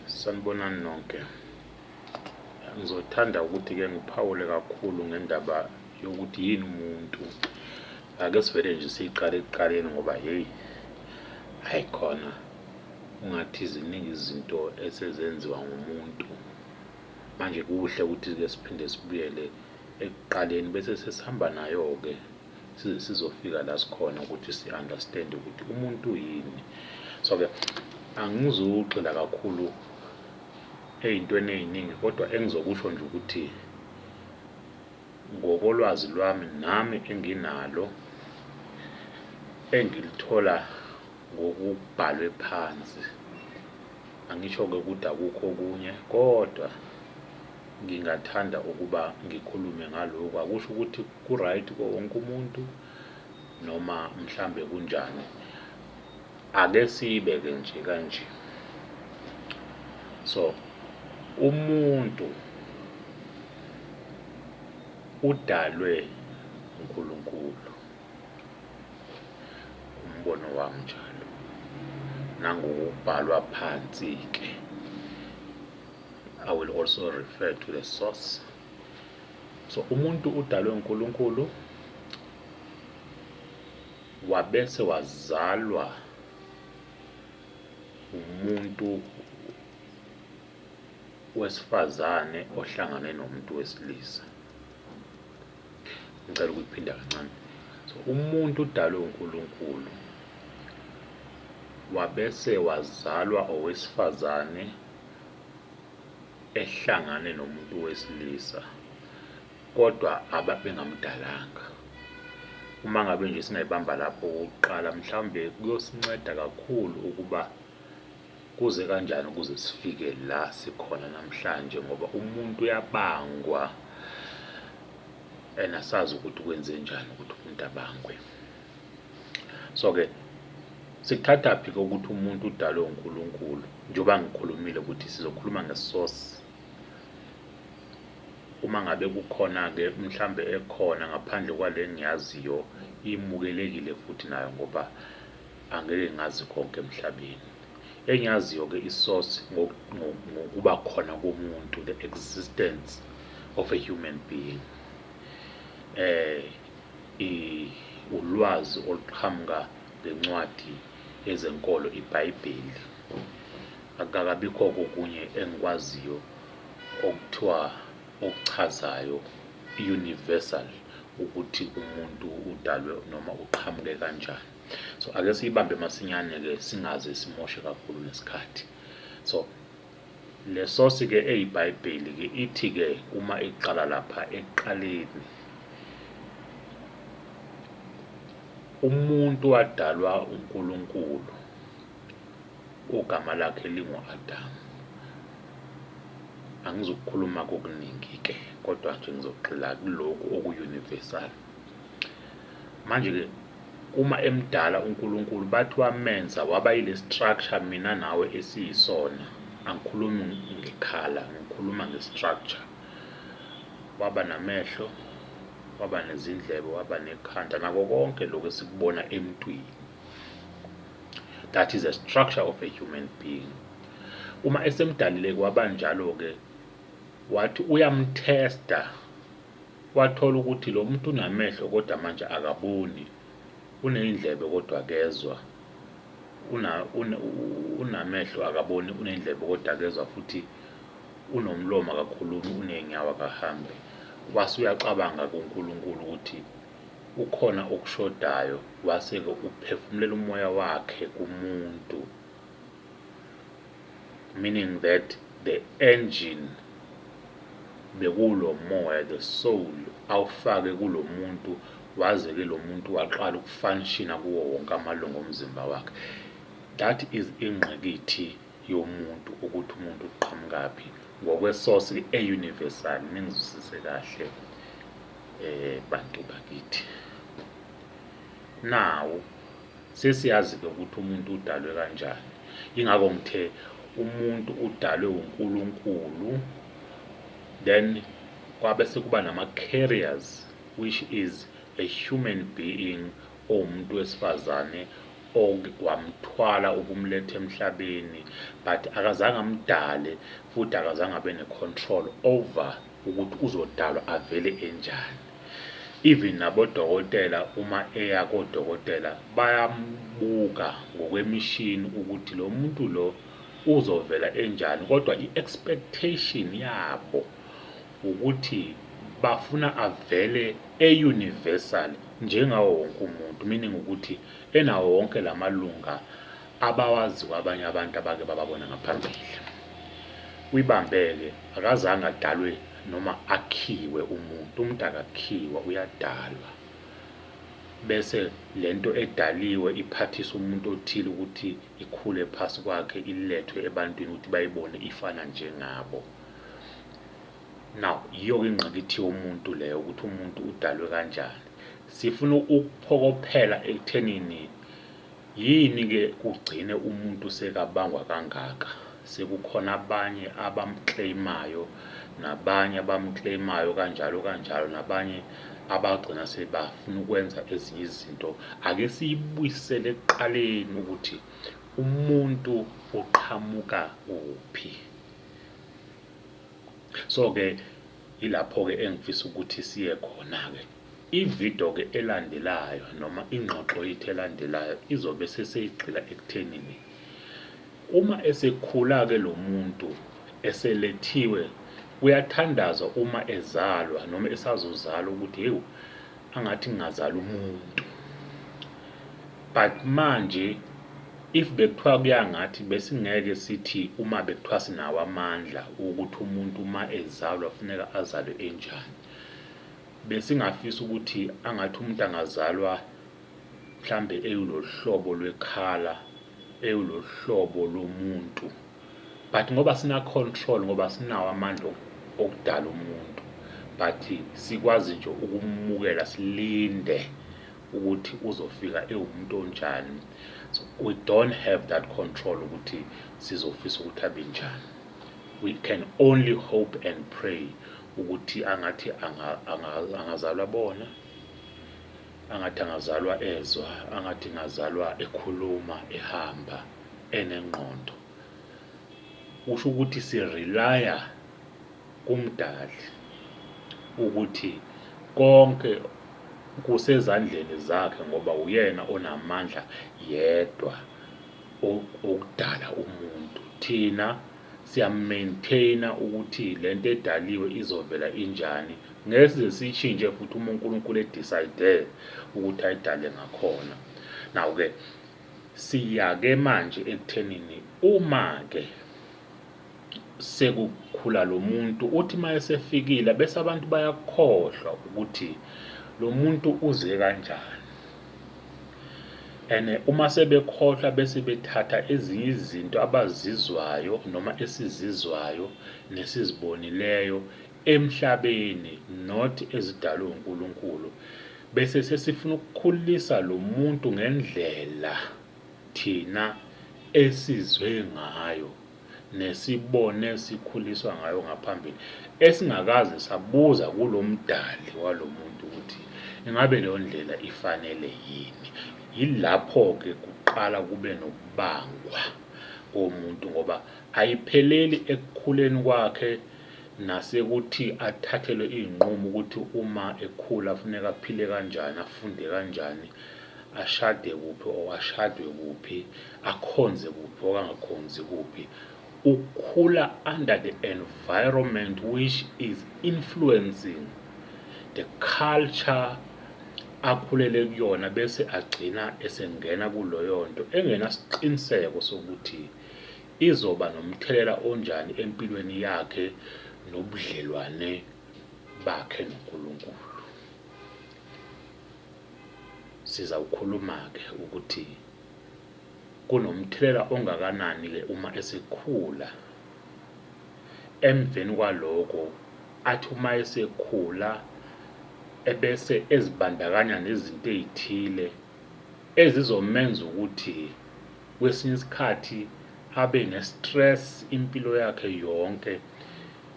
Sanibonani nonke. Ngizothanda ukuthi-ke ngiphawule kakhulu ngendaba yokuthi yini umuntu. Ake sivele nje siyiqale ekuqaleni ngoba hayi khona ungathi ziningi izinto esezenziwa ngumuntu. Manje kuhle ukuthi-ke siphinde sibuyele ekuqaleni bese sesihamba nayo-ke size sizofika la sikhona ukuthi si-understand ukuthi umuntu yini. So-ke angizugxila kakhulu ey'ntweni ey'ningi, kodwa engizokusho nje ukuthi ngokolwazi lwami nami enginalo engilithola ngokubhalwe phansi, angisho-ke ukuthi akukho okunye, kodwa ngingathanda ukuba ngikhulume ngalokhu. Akusho ukuthi ku-right wonke umuntu noma mhlambe kunjani. Ake siyibeke nje kanje. So umuntu udalwe uNkulunkulu, umbono wami njalo, nangokubhalwa phansi-ke. I will also refer to the source. So umuntu udalwe uNkulunkulu wabese wazalwa umuntu wesifazane ohlangane nomuntu wesilisa. Ngicela ukuphinda kancane. So umuntu udalwe uNkulunkulu wabese wazalwa owesifazane ehlangane nomuntu wesilisa, kodwa ababengamdalanga. Uma ngabe nje singayibamba lapho okokuqala, mhlawumbe kuyosinceda kakhulu ukuba kuze kanjani ukuze sifike la sikhona namhlanje, ngoba umuntu uyabangwa asazi ukuthi kwenze njani ukuthi umuntu abangwe. So-ke sikuthathaphi-ke ukuthi umuntu udalwe uNkulunkulu, njengoba ngikhulumile ukuthi sizokhuluma ngesource. Uma ngabe kukhona-ke mhlambe ekhona ngaphandle kwale ngiyaziyo imukelekile futhi nayo, ngoba angeke ngazi konke emhlabeni. Engiyaziyo-ke isource ngokuba khona komuntu, the existence of a human being, ulwazi oluqhamuka ngencwadi yezenkolo, iBhayibheli. Akukabikho okunye engikwaziyo okuthiwa okuchazayo universal ukuthi umuntu udalwe noma uqhamuke kanjani. So ake siyibambe masinyane-ke singaze simoshe kakhulu nesikhathi. So le source-ke eyiBhayibheli-ke ithi-ke uma iqala lapha ekuqaleni, umuntu wadalwa uNkulunkulu, ugama lakhe lingu-Adamu. Angizukukhuluma kokuningi-ke, kodwa nje ngizogxila kulokhu oku-universal. Manje-ke uma emdala uNkulunkulu bathi wamenza waba yile structure mina nawe esiyisona. Angikhulumi ngekhala, ngikhuluma nge-structure. Waba namehlo, waba nezindlebe, waba nekhanda, nako konke lokhu esikubona emntwini. That is a structure of a human being. Uma esemdalile kwaba njalo-ke, wathi uyamthesta, wathola ukuthi lo muntu unamehlo kodwa manje akaboni, uney'ndlebe kodwa akezwa, unamehlo akaboni, uney'ndlebe kodwa akezwa, futhi unomlomo akakhulumi, uney'nyawo akahambi. Wase uyacabanga kuNkulunkulu ukuthi ukhona okushodayo, wase-ke uphefumulela umoya wakhe kumuntu, meaning that the engine bekulo moya, the soul, awufake kulo muntu, waze-ke lo muntu waqala ukufanishina kuwo wonke amalungu omzimba wakhe. That is ingqikithi yomuntu, ukuthi umuntu uqhamukaphi ngokwesource e-universal. Ningizwisise kahle bantu bakithi. Now sesiyazi-ke ukuthi umuntu udalwe kanjani. Ingakho ngithe umuntu udalwe uNkulunkulu, then kwabe sekuba nama-carriers, which is a human being, umuntu wesifazane wamthwala ukumletha emhlabeni, but akazange amdale futhi akazange abe ne-control over ukuthi uzodalwa avele enjani. Even nabodokotela uma eya kodokotela bayambuka ngokwemishini ukuthi lo muntu lo uzovela enjani, kodwa i-expectation yabo ukuthi bafuna avele e-universal njengawo wonke umuntu, meaning ukuthi enawo wonke lamalunga abawazi kwabanye abantu abake bababona ngaphambili. Uyibambeke akazange adalwe noma akhiwe umuntu akakhiwa, uyadalwa bese lento edaliwe iphathisa umuntu othile ukuthi ikhule phasi kwakhe, ilethwe ebantwini ukuthi bayibone ifana njengabo. Now yiyo ingqikithi yomuntu leyo ukuthi umuntu udalwe kanjani. Sifuna ukuphokophela ekuthenini yini ke kugcine umuntu sekabangwa kangaka. Sekukhona abanye abamclaimayo nabanye abamclaimayo kanjalo nabanye abagcina sebafuna ukwenza ezinye izinto. Ake siyibuyisele ekuqaleni ukuthi umuntu uqhamuka kuphi. So ke ilapho ke engifisa ukuthi siye khona ke. Ivideo ke elandelayo noma ingxoxo yethu elandelayo izobe seseyigxila ekuthenini uma esekhula ke lo muntu eselethiwe, kuyathandazwa uma ezalwa noma esazozalwa ukuthi hewu angathi ngazala umuntu. But manje if bekuthiwa kuyangathi besingeke sithi uma bekuthiwa sinawo amandla ukuthi umuntu uma ezalwa kufuneka azalwe enjani, besingafisa ukuthi angathi umuntu angazalwa mhlambe eyulohlobo lwekhala, eyulohlobo lomuntu. But ngoba sina control, ngoba sinawo amandla okudala umuntu, but sikwazi nje ukumukela, silinde ukuthi uzofika ewumuntu onjani. So we don't have that control ukuthi sizofisa ukuthi abe njani. We can only hope and pray ukuthi angathi angazalwa bona, angathi angazalwa ezwa, angathi ngazalwa ekhuluma, ehamba, enengqondo. Usho ukuthi sirelya kumdali ukuthi konke kusezandleni zakhe ngoba uyena onamandla yedwa okudala umuntu. Thina siya-maintaina ukuthi lento edaliwe izovela injani, ngeke sishintshe futhi uma uNkulunkulu edecide ukuthi ayidale ngakhona. Now ke siyake manje ekuthenini uma ke sekukhula lo muntu uthi maye sefikile bese abantu bayakhohlwa ukuthi lo muntu uze kanjani. Uma sebekhohlwa bese bethatha ezinye izinto abazizwayo noma esizizwayo nesizibonileyo emhlabeni, not ezidalwe uNkulunkulu, bese sesifuna ukukhulisa lo muntu ngendlela thina esizwe ngayo nesibone sikhuliswa ngayo ngaphambili, esingakaze sabuza kulo mdali walo muntu ukuthi ingabe leyo ndlela ifanele yini. Yilapho ke kuqala kube nokubangwa komuntu, ngoba ayipheleli ekukhuleni kwakhe nasekuthi athathelwe izinqumo ukuthi uma ekhula kufuneka aphile kanjani, afunde kanjani, ashade kuphi or ashadwe kuphi, akhonze kuphi or angakhonzi kuphi. Ukhula under the environment which is influencing the culture akhulele kuyona, bese agcina esengena kuloyo nto engenasiqiniseko sokuthi izoba nomthelela onjani empilweni yakhe nobudlelwane bakhe noNkulunkulu. Sizawukhuluma-ke ukuthi kunomthelela ongakanani ke uma esekhula. Emveni kwaloko athi uma esekhula ebese ezibandakanya nezinto ezithile ezizomenza ukuthi kwesinye isikhathi abe ne-stress impilo yakhe yonke,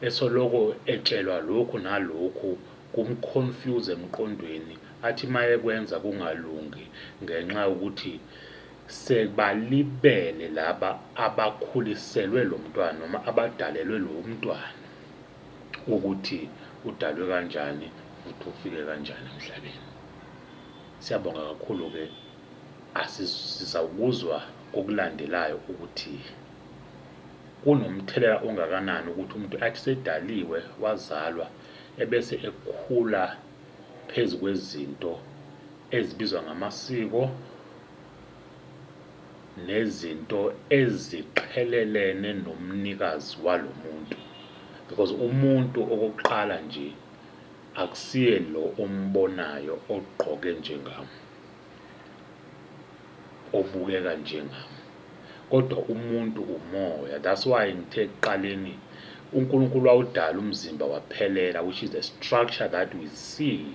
esoloko etshelwa lokhu nalokhu kumconfuse emqondweni, athi maye kwenza kungalungi ngenxa yokuthi sebalibele laba abakhuliselwe lo mntwana noma abadalelwe lo mntwana ukuthi udalwe kanjani futhi ufike kanjani emhlabeni. Siyabonga kakhulu-ke, sizawukuzwa kokulandelayo ukuthi kunomthelela ongakanani ukuthi umuntu athi sedaliwe wazalwa ebese ekhula phezu kwezinto ezibizwa ngamasiko nezinto eziqhelelene nomnikazi walo muntu, because umuntu okokuqala nje akusiye lo ombonayo ogqoke njengami, obukeka njengami, kodwa umuntu umoya. That's why ngithe ekuqaleni uNkulunkulu wawudala umzimba waphelela, which is the structure that we see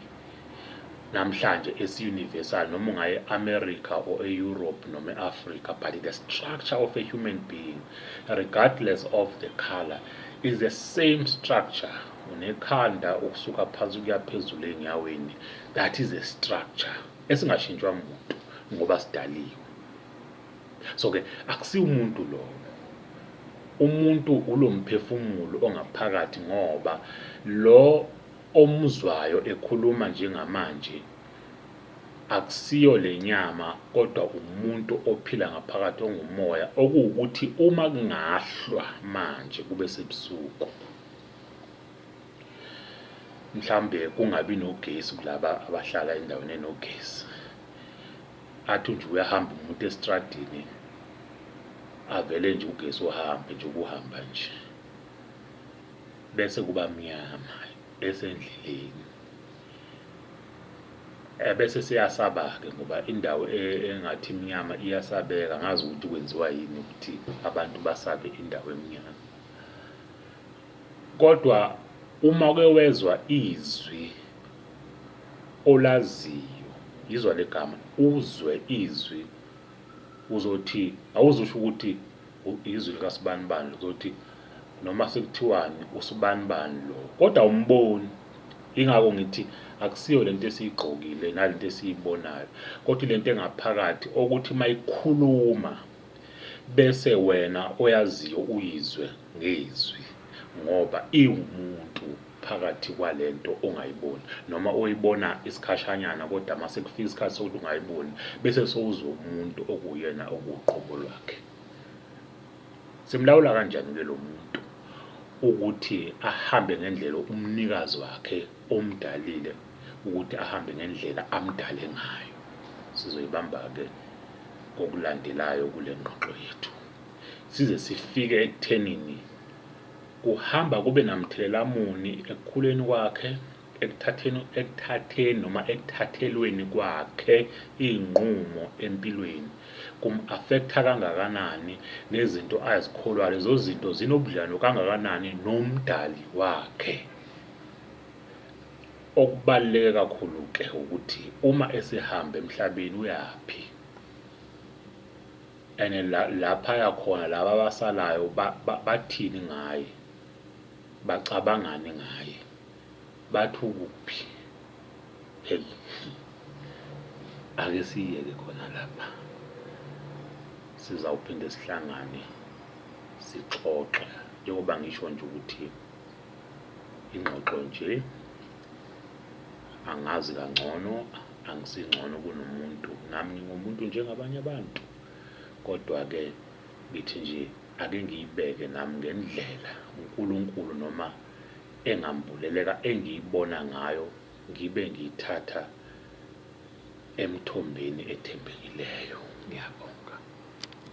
namhlanje esi-universal, noma ungaye e-America or e-Europe noma e-Africa, but the structure of a human being, regardless of the color, is the same structure. Unekhanda ukusuka phansi kuya phezulu enyaweni. That is a structure esingashintshwa umuntu ngoba sidaliwe. So ke akusi umuntu lo, umuntu ulomphefumulo ongaphakathi, ngoba lo omuzwayo ekhuluma njengamanje akusiyo lenyama, kodwa umuntu ophila ngaphakathi ongumoya, okuwukuthi uma kungahlwa manje kube sebusuku, mhlambe kungabi nogesi kulaba abahlala endaweni enogesi, athi nje uyahamba umuntu estradini avele nje ugesi uhambe nje ukuhamba nje, bese kuba mnyama esendleleni, bese siyasaba-ke ngoba indawo engathi mnyama iyasabeka. Ngazi ukuthi kwenziwa yini ukuthi abantu basabe indawo emnyama, kodwa uma ke wezwa izwi olaziyo, yizwa legama, uzwe izwi, uzothi awuzusho ukuthi izwi likaSibanibani, uzothi noma sekuthiwani uSibanibani lo, kodwa umboni. Ingako ngithi akusiyo lento esiyigqokile nalento esiyibonayo, kodwa lento engaphakathi okuthi mayikhuluma bese wena oyaziyo uyizwe ngezwi, ngoba iwumuntu phakathi kwalento ongayiboni noma oyibona isikhashanyana, kodwa mase kufika isikhathi sokuthi ungayiboni bese sowuzwa umuntu okuyena okuqobo lwakhe. Simlawula kanjani ke lo muntu ukuthi ahambe ngendlela umnikazi wakhe omdalile ukuthi ahambe ngendlela amdale ngayo? Sizoyibamba-ke kokulandelayo kule ngxoxo yethu, size sifike ekuthenini kuhamba kube namthelela muni ekukhuleni kwakhe, ekuthatheni noma ekuthathelweni kwakhe iy'nqumo empilweni, kum-affecta kangakanani nezinto azikholwayo. Lezo zinto zinobudlelwano kangakanani nomdali wakhe. Okubaluleke kakhulu-ke ukuthi uma esehamba emhlabeni uyaphi, and lapha yakhona laba abasalayo bathini ngaye, bacabangani ngaye, bathi ukuphi. Hey, ake siyeke khona lapha, sizawuphinde sihlangane sixoxe, njengoba ngisho nje ukuthi ingxoxo nje, angazi kangcono, angisingcono kunomuntu, nami ngingumuntu njengabanye abantu, kodwa-ke ngithi nje ake ngiyibeke nami ngendlela uNkulunkulu noma engambuleleka engiyibona ngayo, ngibe ngiyithatha emthombeni ethembekileyo. Ngiyabonga.